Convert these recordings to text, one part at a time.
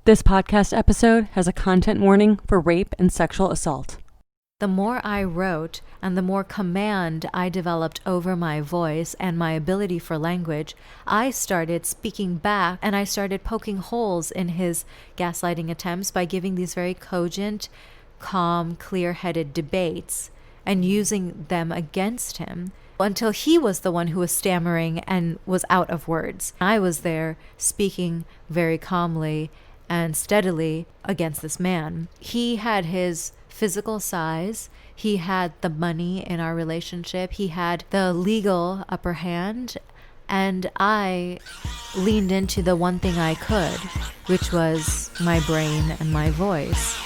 This podcast episode has a content warning for rape and sexual assault. The more I wrote and the more command I developed over my voice and my ability for language, I started speaking back and I started poking holes in his gaslighting attempts by giving these very cogent, calm, clear-headed debates and using them against him until he was the one who was stammering and was out of words. I was there speaking very calmly and steadily against this man. He had his physical size, he had the money in our relationship, he had the legal upper hand, and I leaned into the one thing I could, which was my brain and my voice.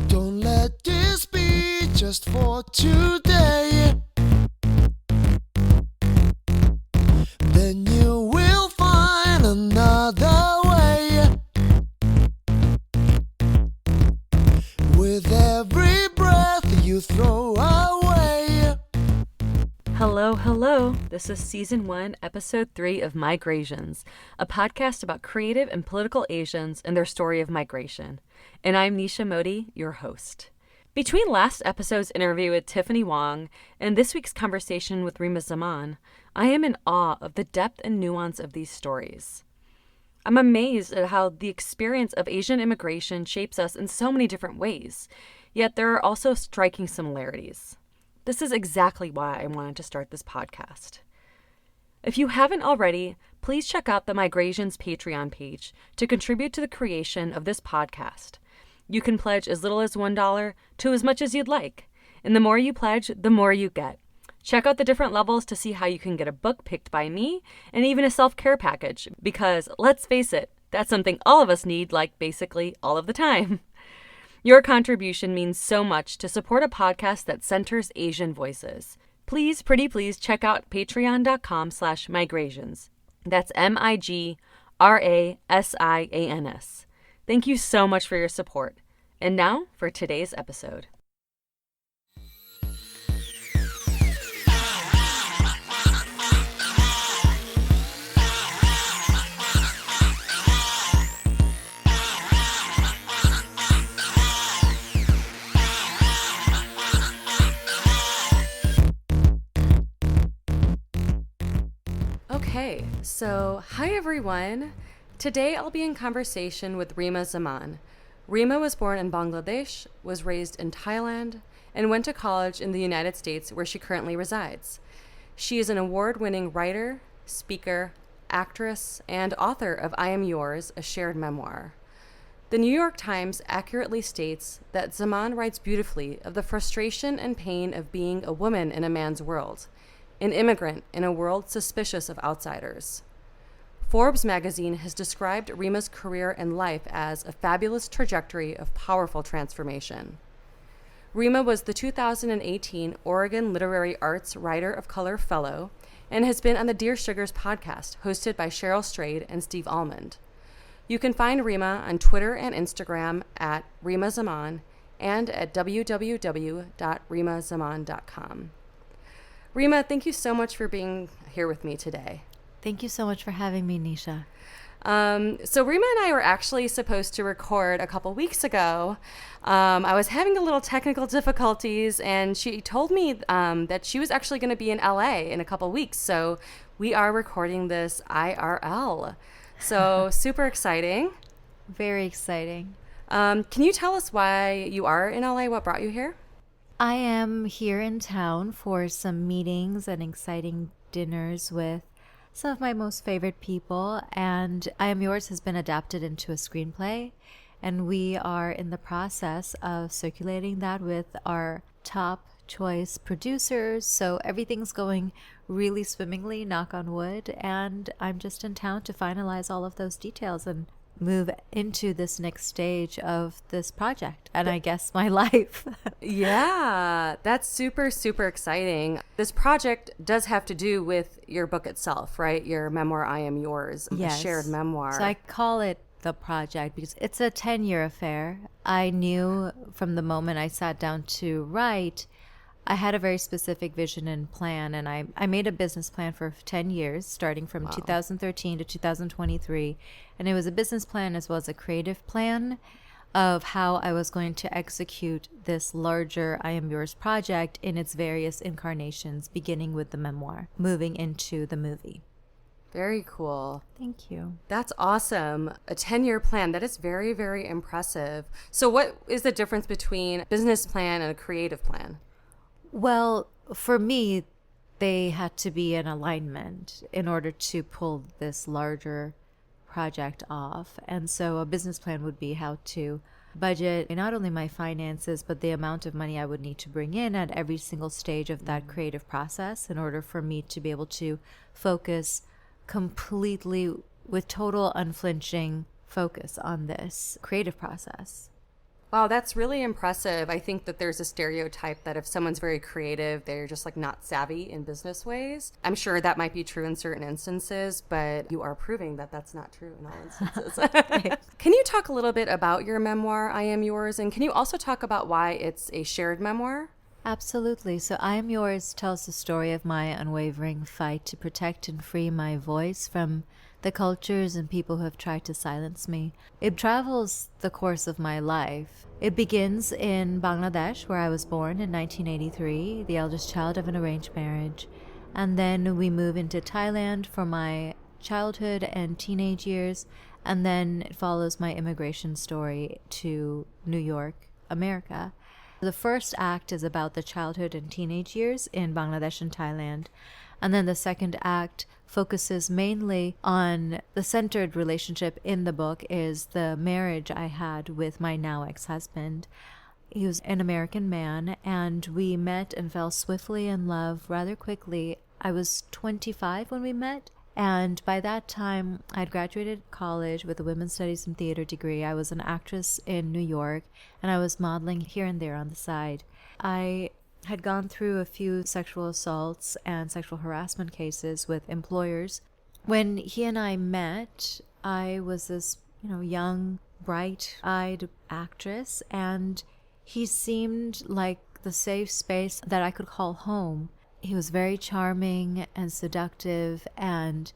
Don't let this be just for today. Then you will find another way. With every breath you throw away. Hello. This is Season 1, Episode 3 of Migrations, a podcast about creative and political Asians and their story of migration. And I'm Nisha Mody, your host. Between last episode's interview with Tiffany Wong and this week's conversation with Reema Zaman, I am in awe of the depth and nuance of these stories. I'm amazed at how the experience of Asian immigration shapes us in so many different ways, yet there are also striking similarities. This is exactly why I wanted to start this podcast. If you haven't already, please check out the Migrations Patreon page to contribute to the creation of this podcast. You can pledge as little as $1 to as much as you'd like, and the more you pledge, the more you get. Check out the different levels to see how you can get a book picked by me and even a self-care package, because let's face it, that's something all of us need, like basically all of the time. Your contribution means so much to support a podcast that centers Asian voices. Please, pretty please, check out patreon.com/migrations. That's MIGRASIANS. Thank you so much for your support. And now for today's episode. Okay, so hi everyone. Today I'll be in conversation with Reema Zaman. Reema was born in Bangladesh, was raised in Thailand, and went to college in the United States where she currently resides. She is an award-winning writer, speaker, actress, and author of I Am Yours, a Shared Memoir. The New York Times accurately states that Zaman writes beautifully of the frustration and pain of being a woman in a man's world, an immigrant in a world suspicious of outsiders. Forbes magazine has described Reema's career and life as a fabulous trajectory of powerful transformation. Reema was the 2018 Oregon Literary Arts Writer of Color Fellow and has been on the Dear Sugars podcast, hosted by Cheryl Strayed and Steve Almond. You can find Reema on Twitter and Instagram at Reema Zaman and at www.reemazaman.com. Reema, thank you so much for being here with me today. Thank you so much for having me, Nisha. So Reema and I were actually supposed to record a couple weeks ago. I was having a little technical difficulties, and she told me that she was actually going to be in LA in a couple weeks. So we are recording this IRL. So super exciting. Very exciting. Can you tell us why you are in LA? What brought you here? I am here in town for some meetings and exciting dinners with some of my most favorite people, and I Am Yours has been adapted into a screenplay, and we are in the process of circulating that with our top choice producers, so everything's going really swimmingly, knock on wood, and I'm just in town to finalize all of those details and move into this next stage of this project and I guess my life. Yeah, that's super, super exciting. This project does have to do with your book itself, right? Your memoir, I Am Yours, Yes. A Shared Memoir. So I call it the project because it's a 10-year affair. I knew from the moment I sat down to write, I had a very specific vision and plan, and I made a business plan for 10 years, starting from 2013 to 2023. And it was a business plan as well as a creative plan of how I was going to execute this larger I Am Yours project in its various incarnations, beginning with the memoir, moving into the movie. Very cool. Thank you. That's awesome. A 10-year plan. That is very, very impressive. So what is the difference between a business plan and a creative plan? Well, for me, they had to be in alignment in order to pull this larger project off. And so a business plan would be how to budget not only my finances, but the amount of money I would need to bring in at every single stage of that creative process in order for me to be able to focus completely with total unflinching focus on this creative process. Wow, that's really impressive. I think that there's a stereotype that if someone's very creative, they're just like not savvy in business ways. I'm sure that might be true in certain instances, but you are proving that that's not true in all instances. Can you talk a little bit about your memoir, I Am Yours? And can you also talk about why it's a shared memoir? Absolutely. So I Am Yours tells the story of my unwavering fight to protect and free my voice from the cultures and people who have tried to silence me. It travels the course of my life. It begins in Bangladesh, where I was born in 1983, the eldest child of an arranged marriage. And then we move into Thailand for my childhood and teenage years. And then it follows my immigration story to New York, America. The first act is about the childhood and teenage years in Bangladesh and Thailand. And then the second act focuses mainly on the centered relationship in the book is the marriage I had with my now ex-husband. He was an American man, and we met and fell swiftly in love rather quickly. I was 25 when we met, and by that time I'd graduated college with a women's studies and theater degree. I was an actress in New York, and I was modeling here and there on the side. I had gone through a few sexual assaults and sexual harassment cases with employers. When he and I met, I was this, young, bright-eyed actress, and he seemed like the safe space that I could call home. He was very charming and seductive and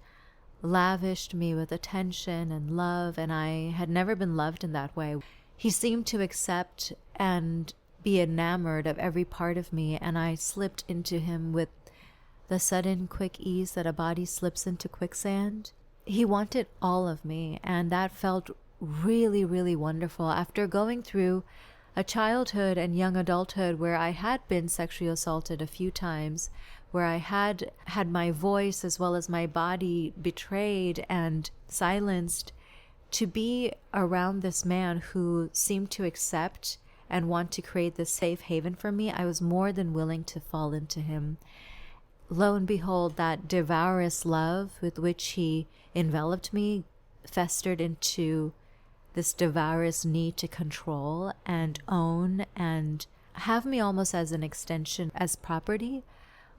lavished me with attention and love, and I had never been loved in that way. He seemed to accept and be enamored of every part of me, and I slipped into him with the sudden quick ease that a body slips into quicksand. He wanted all of me, and that felt really, really wonderful. After going through a childhood and young adulthood where I had been sexually assaulted a few times, where I had my voice as well as my body betrayed and silenced, to be around this man who seemed to accept and want to create this safe haven for me, I was more than willing to fall into him. Lo and behold, that devourous love with which he enveloped me festered into this devourous need to control and own and have me almost as an extension, as property,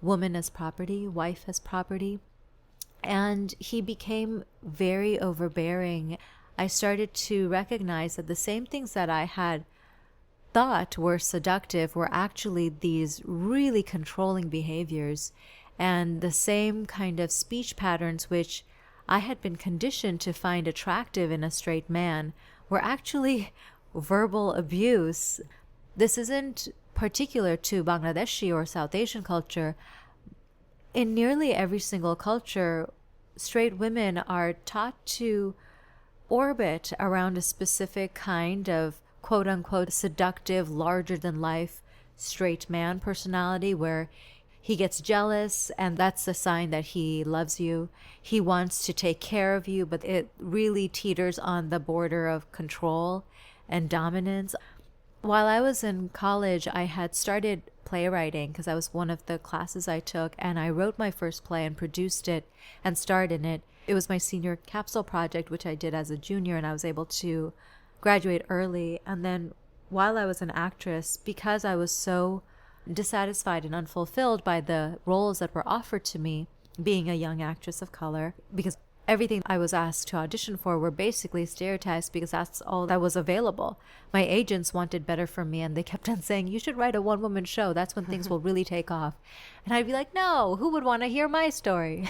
woman as property, wife as property. And he became very overbearing. I started to recognize that the same things that I had thought were seductive were actually these really controlling behaviors, and the same kind of speech patterns which I had been conditioned to find attractive in a straight man were actually verbal abuse. This isn't particular to Bangladeshi or South Asian culture. In nearly every single culture, straight women are taught to orbit around a specific kind of quote-unquote seductive, larger-than-life straight man personality where he gets jealous, and that's a sign that he loves you. He wants to take care of you, but it really teeters on the border of control and dominance. While I was in college, I had started playwriting because that was one of the classes I took, and I wrote my first play and produced it and starred in it. It was my senior capsule project, which I did as a junior, and I was able to graduate early. And then while I was an actress, because I was so dissatisfied and unfulfilled by the roles that were offered to me, being a young actress of color, because Everything I was asked to audition for were basically stereotypes because that's all that was available. My agents wanted better for me, and they kept on saying, you should write a one-woman show. That's when things will really take off. And I'd be like, no, who would want to hear my story?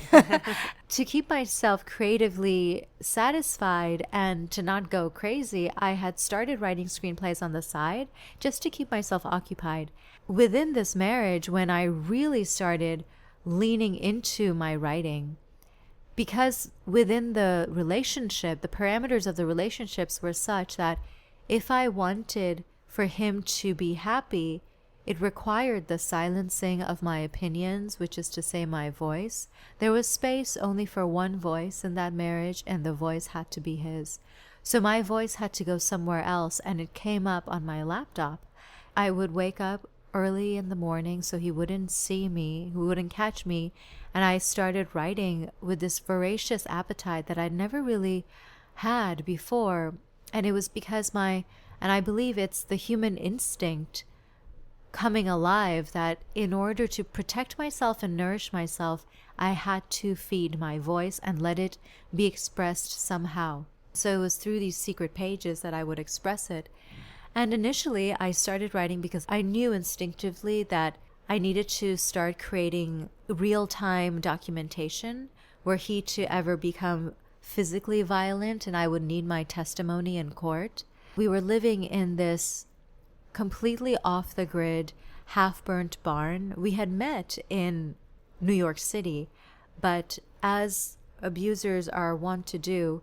To keep myself creatively satisfied and to not go crazy, I had started writing screenplays on the side just to keep myself occupied. Within this marriage, when I really started leaning into my writing, because within the relationship, the parameters of the relationships were such that if I wanted for him to be happy, it required the silencing of my opinions, which is to say my voice. There was space only for one voice in that marriage, and the voice had to be his. So my voice had to go somewhere else, and it came up on my laptop. I would wake up early in the morning so he wouldn't see me, he wouldn't catch me, and I started writing with this voracious appetite that I'd never really had before. And it was because and I believe it's the human instinct coming alive, that in order to protect myself and nourish myself, I had to feed my voice and let it be expressed somehow. So it was through these secret pages that I would express it. And initially I started writing because I knew instinctively that I needed to start creating real-time documentation were he to ever become physically violent and I would need my testimony in court. We were living in this completely off-the-grid, half-burnt barn. We had met in New York City, but as abusers are wont to do,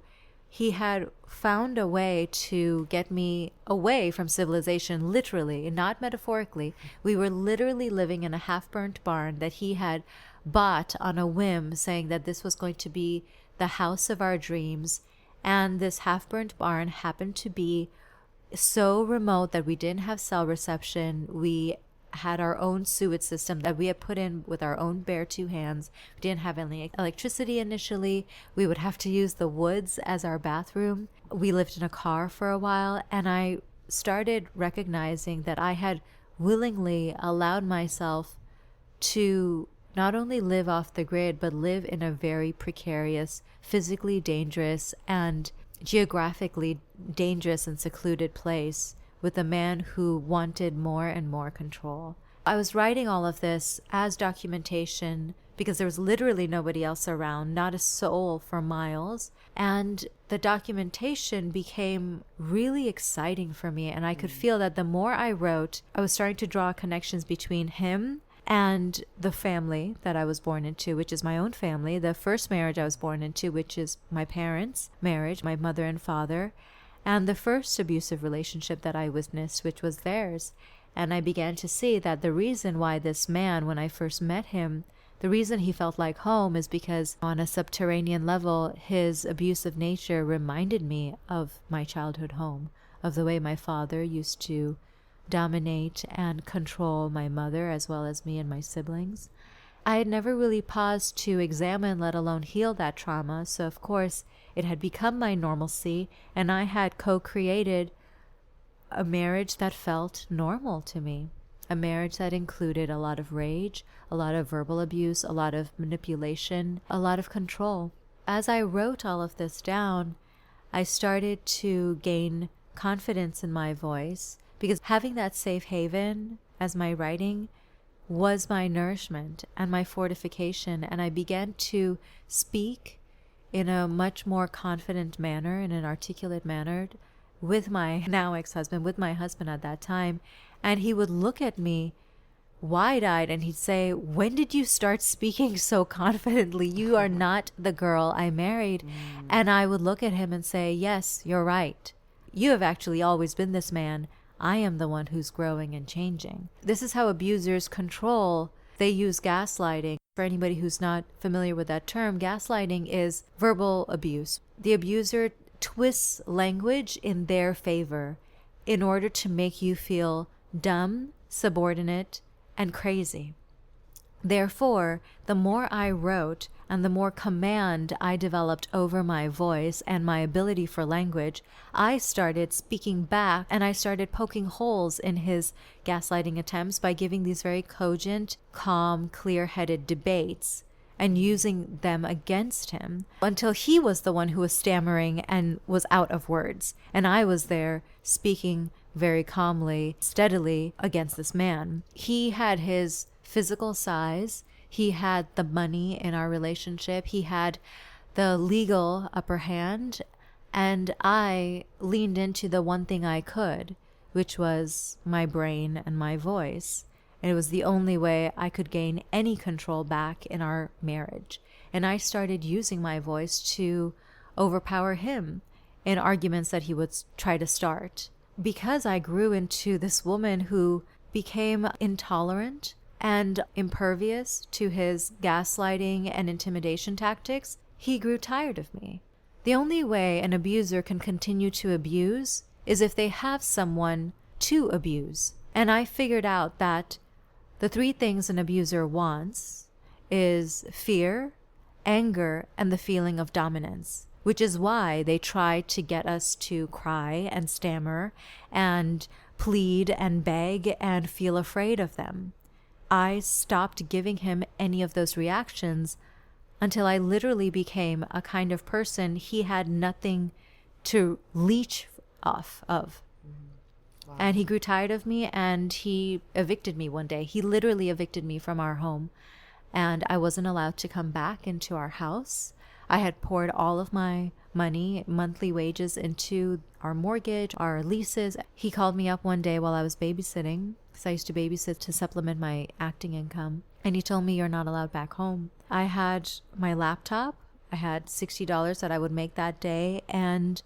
he had found a way to get me away from civilization, literally, not metaphorically. We were literally living in a half-burnt barn that he had bought on a whim, saying that this was going to be the house of our dreams. And this half-burnt barn happened to be so remote that we didn't have cell reception. We had our own sewage system that we had put in with our own bare two hands. We didn't have any electricity initially. We would have to use the woods as our bathroom. We lived in a car for a while, and I started recognizing that I had willingly allowed myself to not only live off the grid, but live in a very precarious, physically dangerous, and geographically dangerous and secluded place with a man who wanted more and more control. I was writing all of this as documentation because there was literally nobody else around, not a soul for miles. And the documentation became really exciting for me. And I could feel that the more I wrote, I was starting to draw connections between him and the family that I was born into, which is my own family, the first marriage I was born into, which is my parents' marriage, my mother and father, and the first abusive relationship that I witnessed, which was theirs. And I began to see that the reason why this man, when I first met him, the reason he felt like home is because on a subterranean level, his abusive nature reminded me of my childhood home, of the way my father used to dominate and control my mother as well as me and my siblings. I had never really paused to examine, let alone heal that trauma, so of course it had become my normalcy, and I had co-created a marriage that felt normal to me. A marriage that included a lot of rage, a lot of verbal abuse, a lot of manipulation, a lot of control. As I wrote all of this down, I started to gain confidence in my voice, because having that safe haven as my writing was my nourishment and my fortification, and I began to speak in a much more confident manner, in an articulate manner, with my now ex-husband, with my husband at that time, and he would look at me wide-eyed and he'd say, "When did you start speaking so confidently? You are not the girl I married." And I would look at him and say, "Yes, you're right. You have actually always been this man. I am the one who's growing and changing." This is how abusers control. They use gaslighting. For anybody who's not familiar with that term, gaslighting is verbal abuse. The abuser twists language in their favor in order to make you feel dumb, subordinate, and crazy. Therefore, the more I wrote and the more command I developed over my voice and my ability for language, I started speaking back and I started poking holes in his gaslighting attempts by giving these very cogent, calm, clear-headed debates and using them against him until he was the one who was stammering and was out of words. And I was there speaking very calmly, steadily against this man. He had his physical size. He had the money in our relationship. He had the legal upper hand. And I leaned into the one thing I could, which was my brain and my voice. And it was the only way I could gain any control back in our marriage. And I started using my voice to overpower him in arguments that he would try to start. Because I grew into this woman who became intolerant and impervious to his gaslighting and intimidation tactics, he grew tired of me. The only way an abuser can continue to abuse is if they have someone to abuse. And I figured out that the three things an abuser wants is fear, anger, and the feeling of dominance, which is why they try to get us to cry and stammer and plead and beg and feel afraid of them. I stopped giving him any of those reactions until I literally became a kind of person he had nothing to leech off of. Wow. And he grew tired of me and he evicted me one day. He literally evicted me from our home, and I wasn't allowed to come back into our house. I had poured all of my money, monthly wages, into our mortgage, our leases. He called me up one day while I was babysitting, because I used to babysit to supplement my acting income. And he told me, "You're not allowed back home." I had my laptop. I had $60 that I would make that day. And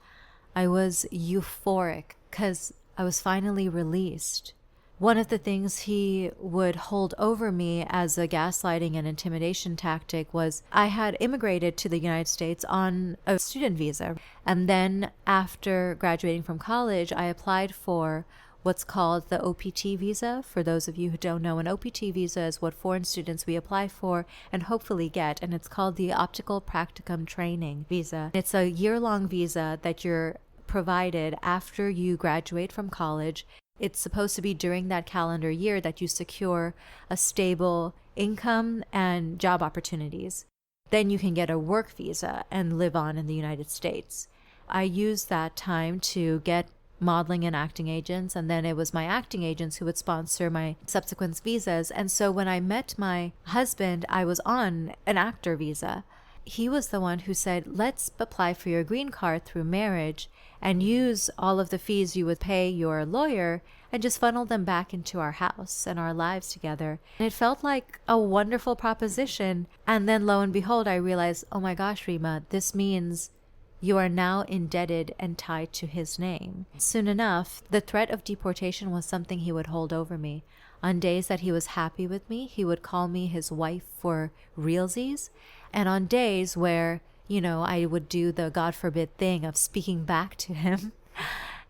I was euphoric because I was finally released. One of the things he would hold over me as a gaslighting and intimidation tactic was I had immigrated to the United States on a student visa. And then after graduating from college, I applied for what's called the OPT visa. For those of you who don't know, an OPT visa is what foreign students we apply for and hopefully get. And it's called the Optical Practicum Training Visa. It's a year-long visa that you're provided after you graduate from college. It's supposed to be during that calendar year that you secure a stable income and job opportunities. Then you can get a work visa and live on in the United States. I used that time to get modeling and acting agents, and then it was my acting agents who would sponsor my subsequent visas. And so when I met my husband, I was on an actor visa. He was the one who said, "Let's apply for your green card through marriage and use all of the fees you would pay your lawyer and just funnel them back into our house and our lives together." And it felt like a wonderful proposition. And then lo and behold, I realized, oh my gosh, Reema, this means you are now indebted and tied to his name. Soon enough, the threat of deportation was something he would hold over me. On days that he was happy with me, he would call me his wife for realsies. And on days where, I would do the God forbid thing of speaking back to him,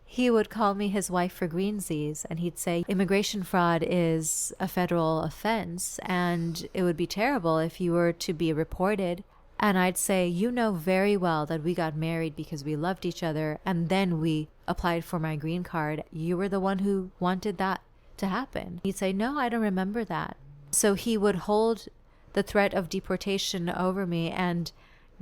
he would call me his wife for greensies. And he'd say, immigration fraud is a federal offense, and it would be terrible if you were to be reported. And I'd say, you know very well that we got married because we loved each other, and then we applied for my green card. You were the one who wanted that to happen. He'd say, no, I don't remember that. So he would hold the threat of deportation over me, and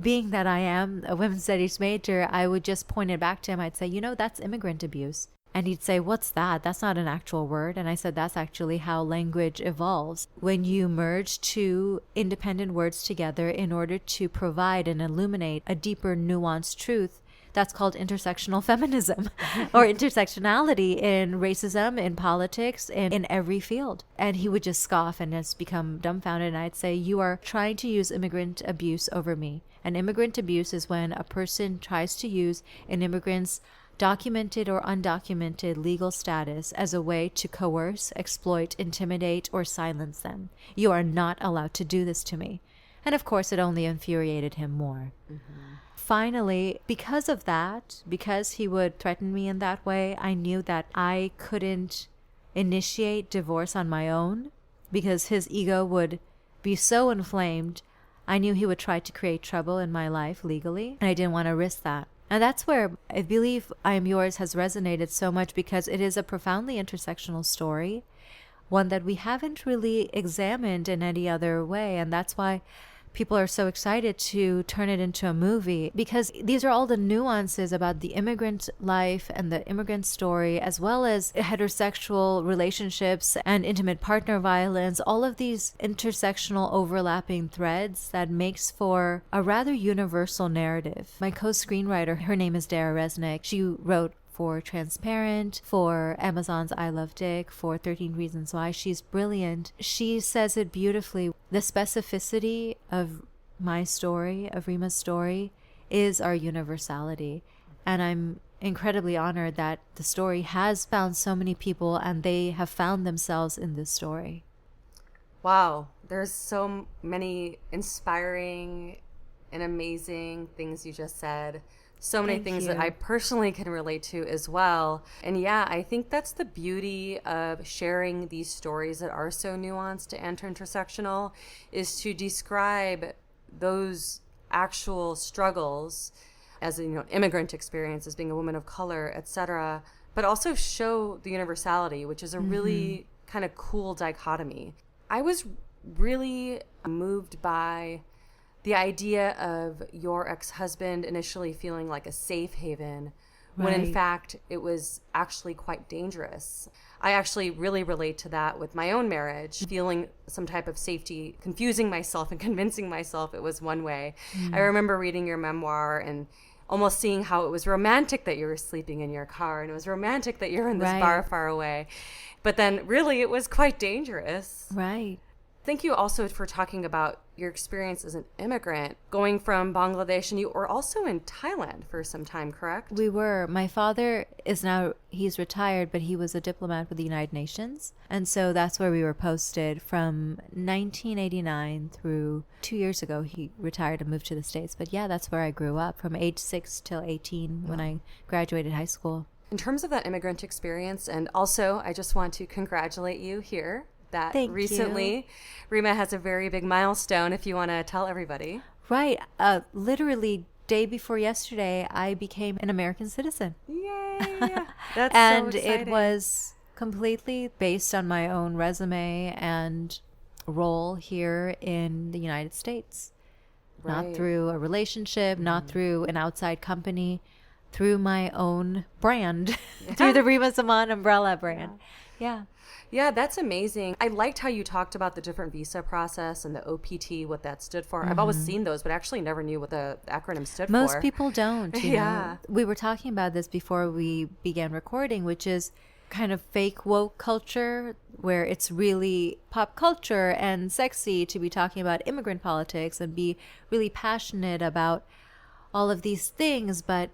being that I am a women's studies major, I would just point it back to him. I'd say, that's immigrant abuse. And he'd say, what's that? That's not an actual word. And I said, that's actually how language evolves. When you merge two independent words together in order to provide and illuminate a deeper, nuanced truth, that's called intersectional feminism or intersectionality in racism, in politics, in every field. And he would just scoff and just become dumbfounded. And I'd say, you are trying to use immigrant abuse over me. And immigrant abuse is when a person tries to use an immigrant's documented or undocumented legal status as a way to coerce, exploit, intimidate, or silence them. You are not allowed to do this to me. And of course, it only infuriated him more. Mm-hmm. Finally, because of that, because he would threaten me in that way, I knew that I couldn't initiate divorce on my own because his ego would be so inflamed. I knew he would try to create trouble in my life legally, and I didn't want to risk that. And that's where I believe I Am Yours has resonated so much, because it is a profoundly intersectional story, one that we haven't really examined in any other way. And that's why people are so excited to turn it into a movie, because these are all the nuances about the immigrant life and the immigrant story, as well as heterosexual relationships and intimate partner violence, all of these intersectional overlapping threads that makes for a rather universal narrative. My co-screenwriter, her name is Dara Resnick. She wrote for Transparent, for Amazon's I Love Dick, for 13 Reasons Why. She's brilliant. She says it beautifully. The specificity of my story, of Reema's story, is our universality. And I'm incredibly honored that the story has found so many people and they have found themselves in this story. Wow, there's so many inspiring and amazing things you just said. So many things that I personally can relate to as well. And yeah, I think that's the beauty of sharing these stories that are so nuanced and intersectional, is to describe those actual struggles as an immigrant experience, as being a woman of color, etc., but also show the universality, which is a really kind of cool dichotomy. I was really moved by the idea of your ex-husband initially feeling like a safe haven, when in fact it was actually quite dangerous. I actually really relate to that with my own marriage, feeling some type of safety, confusing myself and convincing myself it was one way. I remember reading your memoir and almost seeing how it was romantic that you were sleeping in your car, and it was romantic that you were in this bar far away. But then really it was quite dangerous. Right. Thank you also for talking about your experience as an immigrant, going from Bangladesh, and you were also in Thailand for some time, correct? We were. My father is now, he's retired, but he was a diplomat with the United Nations. And so that's where we were posted from 1989 through 2 years ago. He retired and moved to the States. But yeah, that's where I grew up from age 6 till 18 when I graduated high school. In terms of that immigrant experience, and also I just want to congratulate you here that Thank recently you. Reema has a very big milestone, if you want to tell everybody. Right. Literally day before yesterday, I became an American citizen. Yay! That's And so exciting. it was completely based on my own resume and role here in the United States. Not through a relationship, not through an outside company, through my own brand, through the Reema Zaman umbrella brand. Yeah. Yeah, that's amazing. I liked how you talked about the different visa process and the OPT, what that stood for. I've always seen those, but actually never knew what the acronym stood for. Most people don't. You Yeah. know? We were talking about this before we began recording, which is kind of fake woke culture, where it's really pop culture and sexy to be talking about immigrant politics and be really passionate about all of these things. But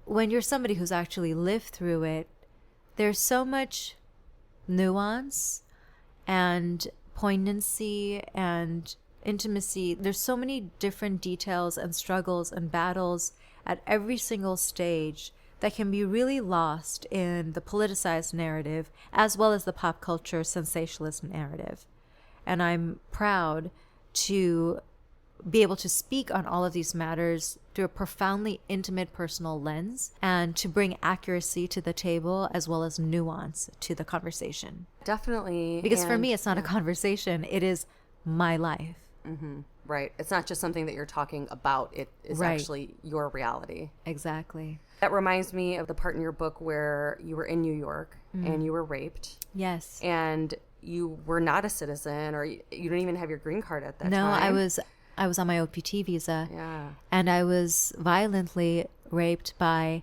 when you're somebody who's actually lived through it, there's so much nuance and poignancy and intimacy. There's so many different details and struggles and battles at every single stage that can be really lost in the politicized narrative as well as the pop culture sensationalist narrative. And I'm proud to be able to speak on all of these matters through a profoundly intimate personal lens and to bring accuracy to the table as well as nuance to the conversation. Definitely. Because for me, it's not a conversation. It is my life. Right. It's not just something that you're talking about. It is actually your reality. Exactly. That reminds me of the part in your book where you were in New York and you were raped. Yes. And you were not a citizen, or you didn't even have your green card at that time. No, I was on my OPT visa. Yeah. And I was violently raped by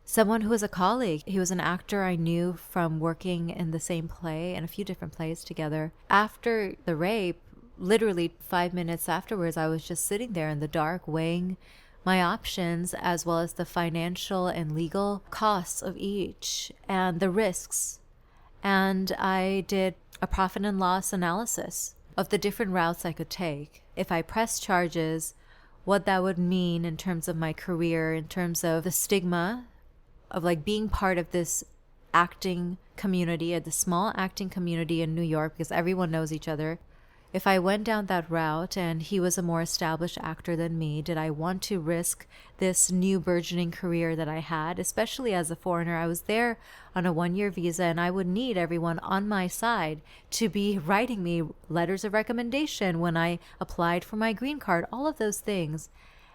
someone who was a colleague. He was an actor I knew from working in the same play and a few different plays together. After the rape, literally 5 minutes afterwards, I was just sitting there in the dark weighing my options as well as the financial and legal costs of each and the risks. And I did a profit and loss analysis of the different routes I could take. If I pressed charges, what that would mean in terms of my career, in terms of the stigma of like being part of this acting community, the small acting community in New York, because everyone knows each other. if I went down that route and he was a more established actor than me, did I want to risk this new burgeoning career that I had, especially as a foreigner? I was there on a 1-year visa, and I would need everyone on my side to be writing me letters of recommendation when I applied for my green card, all of those things.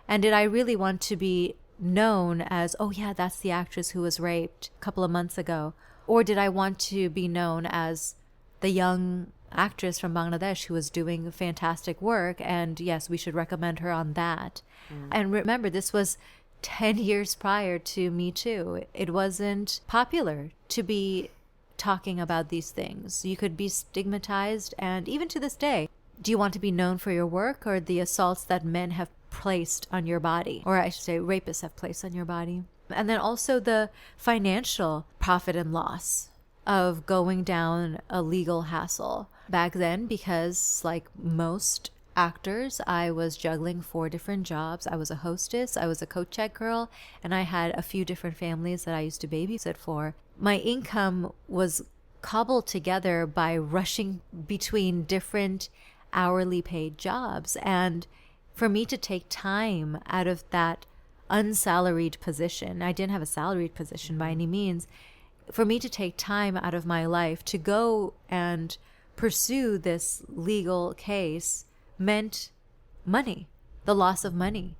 And did I really want to be known as, oh yeah, that's the actress who was raped a couple of months ago? Or did I want to be known as the young actress from Bangladesh who was doing fantastic work, and yes, we should recommend her on that? And remember, this was 10 years prior to Me Too. It wasn't popular to be talking about these things. You could be stigmatized, and even to this day, do you want to be known for your work or the assaults that men have placed on your body, or I should say rapists have placed on your body? And then also the financial profit and loss of going down a legal hassle. Back then, because like most actors, I was juggling 4 different jobs. I was a hostess, I was a coat check girl, and I had a few different families that I used to babysit for. My income was cobbled together by rushing between different hourly paid jobs. And for me to take time out of that unsalaried position, I didn't have a salaried position by any means, for me to take time out of my life to go and pursue this legal case meant money, the loss of money.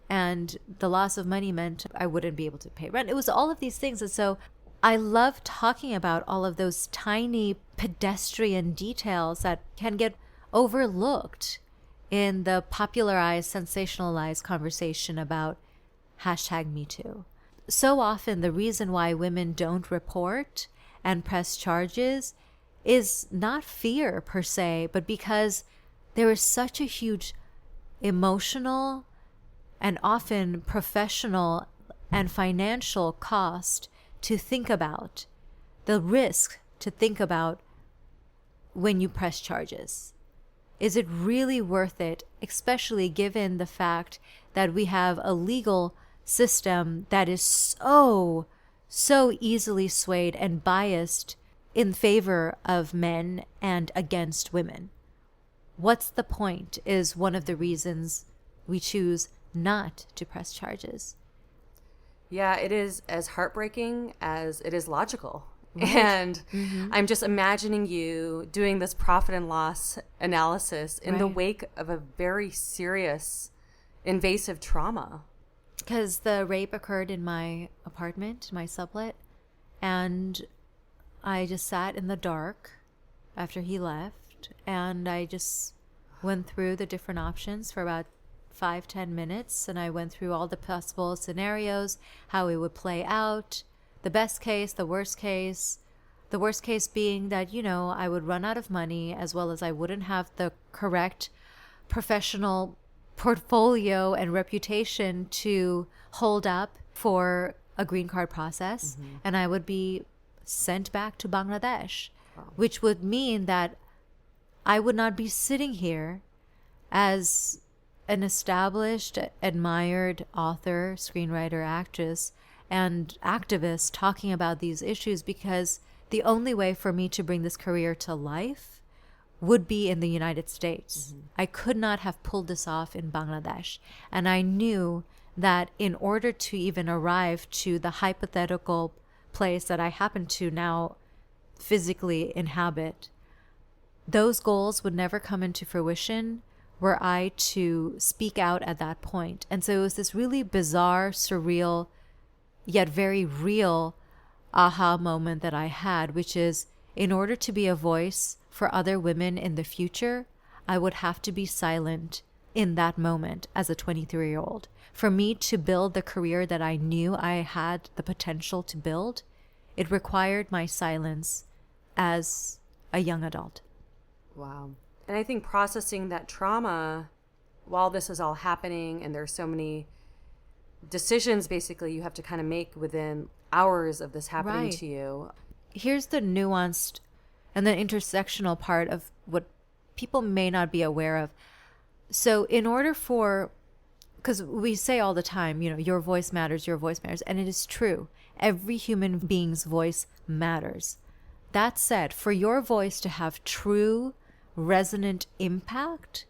And the loss of money meant I wouldn't be able to pay rent. It was all of these things. And so I love talking about all of those tiny pedestrian details that can get overlooked in the popularized, sensationalized conversation about #MeToo. So often the reason why women don't report and press charges is not fear per se, but because there is such a huge emotional and often professional and financial cost to think about, the risk to think about when you press charges. Is it really worth it, especially given the fact that we have a legal system that is so easily swayed and biased in favor of men and against women? What's the point is one of the reasons we choose not to press charges. Yeah, it is as heartbreaking as it is logical. Right. And I'm just imagining you doing this profit and loss analysis in the wake of a very serious, invasive trauma. Because the rape occurred in my apartment, my sublet, and I just sat in the dark after he left, and I just went through the different options for about 5-10 minutes, and I went through all the possible scenarios, how it would play out, the best case, the worst case being that, you know, I would run out of money, as well as I wouldn't have the correct professional portfolio and reputation to hold up for a green card process, and I would be sent back to Bangladesh, which would mean that I would not be sitting here as an established, admired author, screenwriter, actress, and activist talking about these issues, because the only way for me to bring this career to life would be in the United States. I could not have pulled this off in Bangladesh. And I knew that in order to even arrive to the hypothetical place that I happen to now physically inhabit, those goals would never come into fruition were I to speak out at that point. And so it was this really bizarre, surreal, yet very real aha moment that I had, which is, in order to be a voice for other women in the future, I would have to be silent in that moment as a 23-year-old. For me to build the career that I knew I had the potential to build, it required my silence as a young adult. Wow. And I think processing that trauma while this is all happening, and there's so many decisions basically you have to kind of make within hours of this happening to you. Here's the nuanced and the intersectional part of what people may not be aware of. So in order for, because we say all the time, you know, your voice matters, and it is true. Every human being's voice matters. That said, for your voice to have true resonant impact,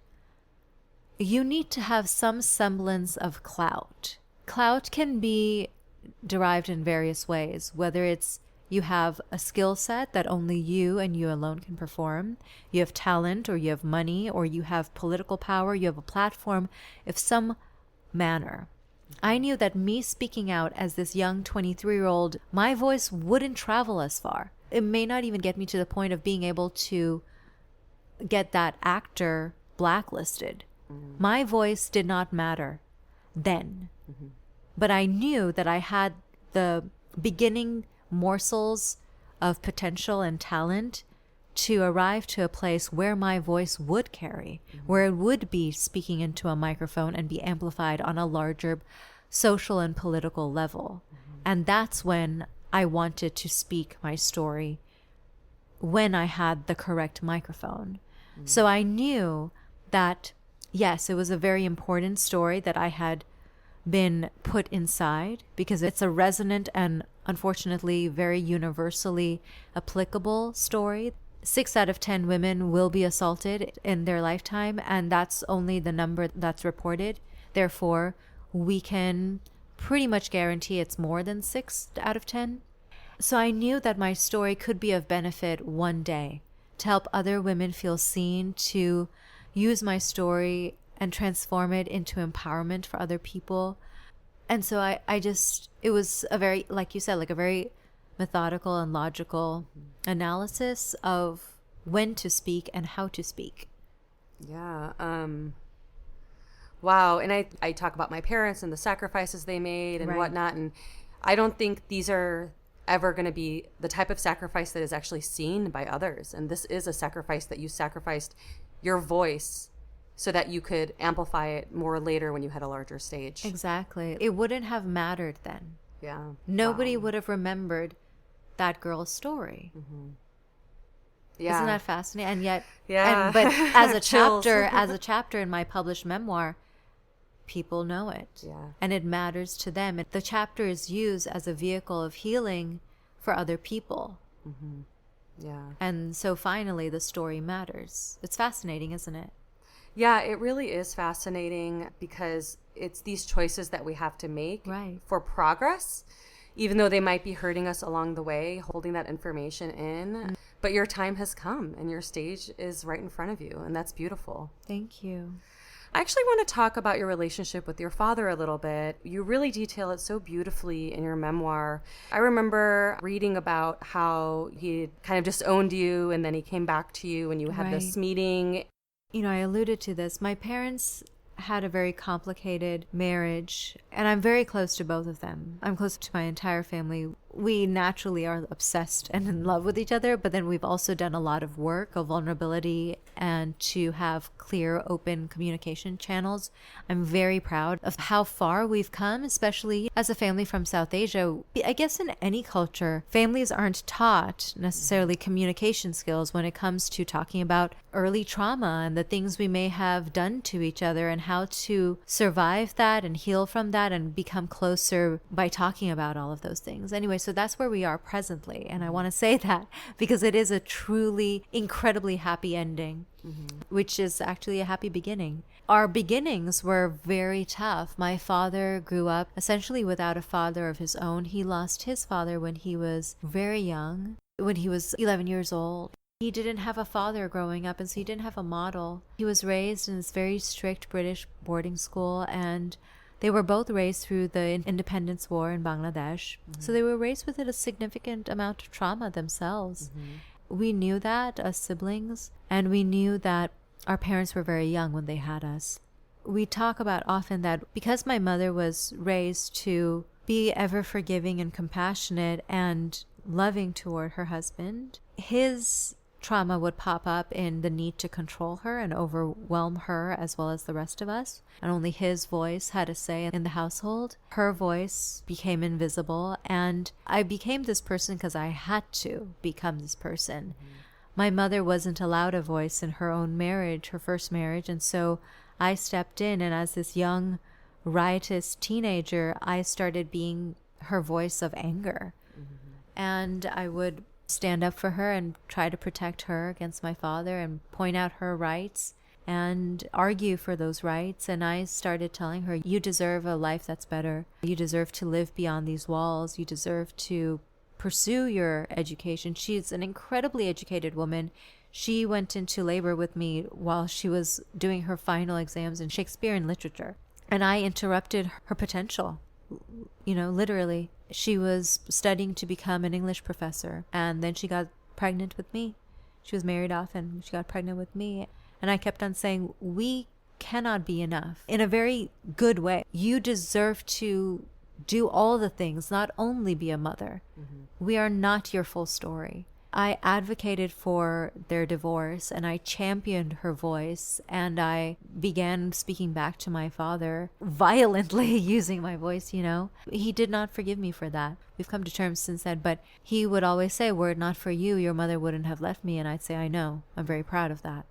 you need to have some semblance of clout. Clout can be derived in various ways, whether it's you have a skill set that only you and you alone can perform, you have talent, or you have money, or you have political power, you have a platform of some manner. I knew that me speaking out as this young 23-year-old, my voice wouldn't travel as far. It may not even get me to the point of being able to get that actor blacklisted. My voice did not matter then. But I knew that I had the beginning morsels of potential and talent to arrive to a place where my voice would carry, where it would be speaking into a microphone and be amplified on a larger social and political level. And that's when I wanted to speak my story, when I had the correct microphone. So I knew that, yes, it was a very important story that I had been put inside, because it's a resonant and unfortunately very universally applicable story. 6 out of 10 women will be assaulted in their lifetime, and that's only the number that's reported. Therefore, we can pretty much guarantee it's more than 6 out of 10. So I knew that my story could be of benefit one day to help other women feel seen, to use my story and transform it into empowerment for other people. And so I just, it was a very, like you said, like a very methodical and logical analysis of when to speak and how to speak. Yeah. Wow. And I talk about my parents and the sacrifices they made and whatnot. And I don't think these are ever going to be the type of sacrifice that is actually seen by others. And this is a sacrifice that you sacrificed your voice so that you could amplify it more later when you had a larger stage. Exactly. It wouldn't have mattered then. Yeah. Nobody would have remembered that girl's story. Yeah. Isn't that fascinating? And yet, yeah. but as a Chills. chapter in my published memoir, people know it. Yeah. And it matters to them. The chapter is used as a vehicle of healing for other people. Yeah. And so finally, the story matters. It's fascinating, isn't it? Yeah, it really is fascinating, because it's these choices that we have to make for progress, even though they might be hurting us along the way, holding that information in. But your time has come and your stage is right in front of you, and that's beautiful. Thank you. I actually want to talk about your relationship with your father a little bit. You really detail it so beautifully in your memoir. I remember reading about how he kind of disowned you, and then he came back to you and you had this meeting. You know, I alluded to this. My parents had a very complicated marriage, and I'm very close to both of them. I'm close to my entire family. We naturally are obsessed and in love with each other, but then we've also done a lot of work of vulnerability and to have clear, open communication channels. I'm very proud of how far we've come, especially as a family from South Asia. I guess in any culture, families aren't taught necessarily communication skills when it comes to talking about early trauma and the things we may have done to each other and how to survive that and heal from that and become closer by talking about all of those things. Anyway, so that's where we are presently. And I want to say that because it is a truly incredibly happy ending, which is actually a happy beginning. Our beginnings were very tough. My father grew up essentially without a father of his own. He lost his father when he was very young, when he was 11 years old. He didn't have a father growing up, and so he didn't have a model. He was raised in this very strict British boarding school, and they were both raised through the independence war in Bangladesh. So they were raised with a significant amount of trauma themselves. We knew that as siblings, and we knew that our parents were very young when they had us. We talk about often that because my mother was raised to be ever forgiving and compassionate and loving toward her husband, his trauma would pop up in the need to control her and overwhelm her as well as the rest of us. And only his voice had a say in the household. Her voice became invisible, and I became this person because I had to become this person. My mother wasn't allowed a voice in her own marriage, her first marriage, and so I stepped in, and as this young, riotous teenager, I started being her voice of anger. And I would stand up for her and try to protect her against my father and point out her rights and argue for those rights. And I started telling her, you deserve a life that's better. You deserve to live beyond these walls. You deserve to pursue your education. She's an incredibly educated woman. She went into labor with me while she was doing her final exams in Shakespeare and literature. And I interrupted her potential, literally. She was studying to become an English professor, and then she got pregnant with me. She was married off and she got pregnant with me. And I kept on saying, we cannot be enough, in a very good way. You deserve to do all the things, not only be a mother. Mm-hmm. We are not your full story. I advocated for their divorce, and I championed her voice, and I began speaking back to my father, violently using my voice, He did not forgive me for that. We've come to terms since then, but he would always say, were it not for you, your mother wouldn't have left me. And I'd say, I know. I'm very proud of that.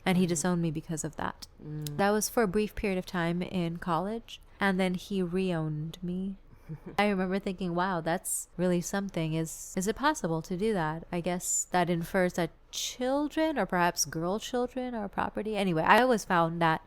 And he disowned me because of that. That was for a brief period of time in college, and then he re-owned me. I remember thinking, wow, that's really something. Is it possible to do that? I guess that infers that children, or perhaps girl children, are property. Anyway, I always found that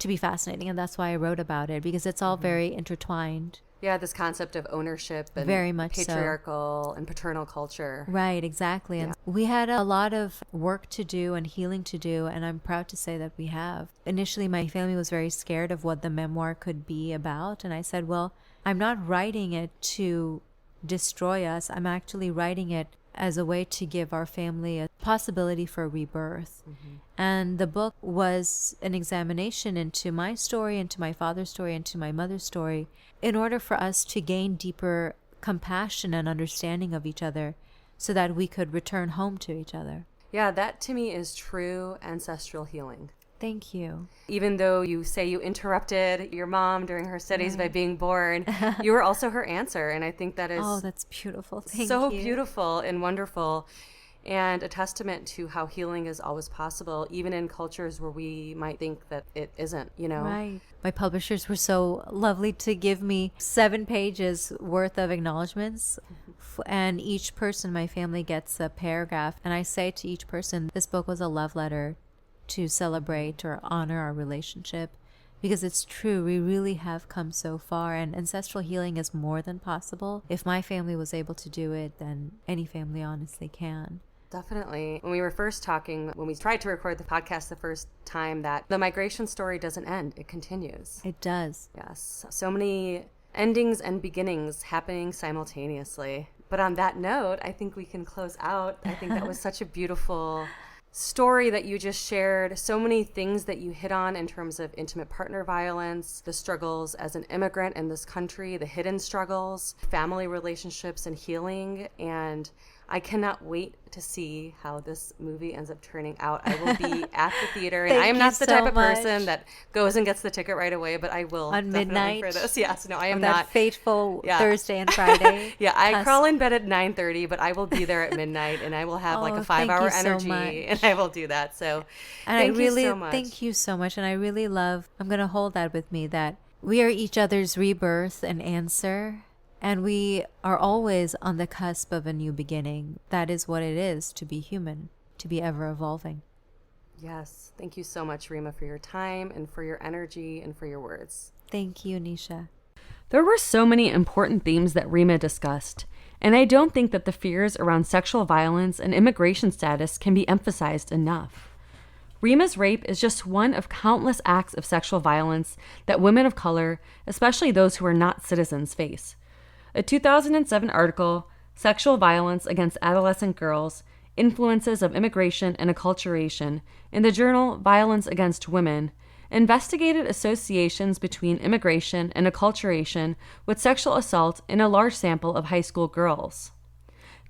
to be fascinating, and that's why I wrote about it, because it's all very intertwined. Yeah, this concept of ownership and very much patriarchal and paternal culture. Right, exactly. And we had a lot of work to do and healing to do, and I'm proud to say that we have. Initially, my family was very scared of what the memoir could be about, and I said, well, I'm not writing it to destroy us. I'm actually writing it as a way to give our family a possibility for rebirth. Mm-hmm. And the book was an examination into my story, into my father's story, into my mother's story, in order for us to gain deeper compassion and understanding of each other so that we could return home to each other. Yeah, that to me is true ancestral healing. Thank you. Even though you say you interrupted your mom during her studies by being born, you were also her answer. And I think that is that's beautiful. Thank you. So beautiful and wonderful, and a testament to how healing is always possible, even in cultures where we might think that it isn't, Right. My publishers were so lovely to give me 7 pages worth of acknowledgments. And each person in my family gets a paragraph. And I say to each person, this book was a love letter to celebrate or honor our relationship, because it's true, we really have come so far, and ancestral healing is more than possible. If my family was able to do it, then any family honestly can. Definitely. When we were first talking, when we tried to record the podcast the first time, that the migration story doesn't end, it continues. It does. Yes. So many endings and beginnings happening simultaneously. But on that note, I think we can close out. I think that was such a beautiful story that you just shared. So many things that you hit on in terms of intimate partner violence, the struggles as an immigrant in this country, the hidden struggles, family relationships and healing. And I cannot wait to see how this movie ends up turning out. I will be at the theater, and I am not the type of person that goes and gets the ticket right away, but I will on midnight for this. Yes, no, I am that not. Fateful Thursday and Friday. I crawl in bed at 9:30, but I will be there at midnight, and I will have like a 5-hour energy, and I will do that. So, and thank you so much. Thank you so much, and I really love. I'm going to hold that with me, that we are each other's rebirth and answer. And we are always on the cusp of a new beginning. That is what it is to be human, to be ever evolving. Yes. Thank you so much, Reema, for your time and for your energy and for your words. Thank you, Nisha. There were so many important themes that Reema discussed, and I don't think that the fears around sexual violence and immigration status can be emphasized enough. Reema's rape is just one of countless acts of sexual violence that women of color, especially those who are not citizens, face. A 2007 article, Sexual Violence Against Adolescent Girls, Influences of Immigration and Acculturation, in the journal Violence Against Women, investigated associations between immigration and acculturation with sexual assault in a large sample of high school girls.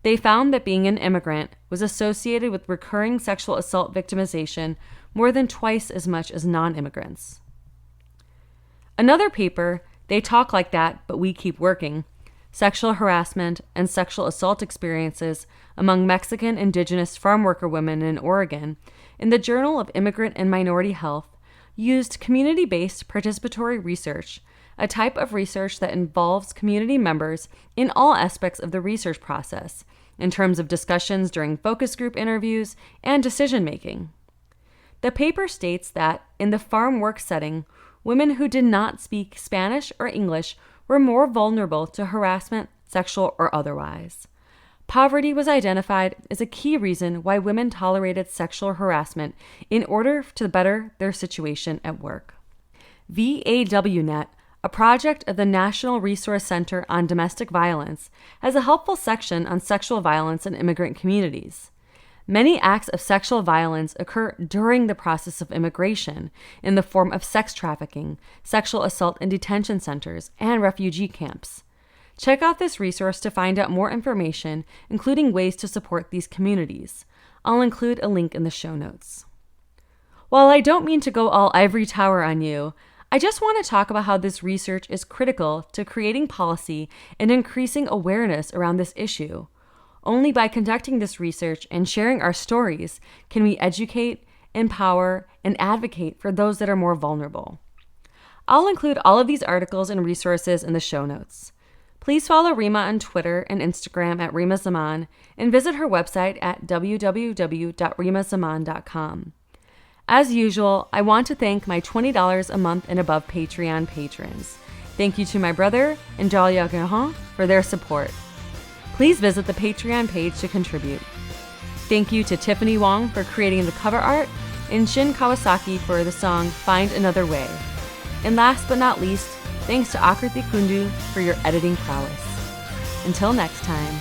They found that being an immigrant was associated with recurring sexual assault victimization more than twice as much as non-immigrants. Another paper, They Talk Like That, But We Keep Working, Sexual Harassment and Sexual Assault Experiences Among Mexican Indigenous Farm Worker Women in Oregon, in the Journal of Immigrant and Minority Health, used community-based participatory research, a type of research that involves community members in all aspects of the research process, in terms of discussions during focus group interviews and decision making. The paper states that in the farm work setting, women who did not speak Spanish or English were more vulnerable to harassment, sexual or otherwise. Poverty was identified as a key reason why women tolerated sexual harassment in order to better their situation at work. VAWNet, a project of the National Resource Center on Domestic Violence, has a helpful section on sexual violence in immigrant communities. Many acts of sexual violence occur during the process of immigration in the form of sex trafficking, sexual assault in detention centers, and refugee camps. Check out this resource to find out more information, including ways to support these communities. I'll include a link in the show notes. While I don't mean to go all ivory tower on you, I just want to talk about how this research is critical to creating policy and increasing awareness around this issue. Only by conducting this research and sharing our stories can we educate, empower, and advocate for those that are more vulnerable. I'll include all of these articles and resources in the show notes. Please follow Reema on Twitter and Instagram at Reema Zaman and visit her website at www.reemazaman.com. As usual, I want to thank my $20 a month and above Patreon patrons. Thank you to my brother and Dahlia Gahan for their support. Please visit the Patreon page to contribute. Thank you to Tiffany Wong for creating the cover art and Shin Kawasaki for the song Find Another Way. And last but not least, thanks to Akriti Kundu for your editing prowess. Until next time,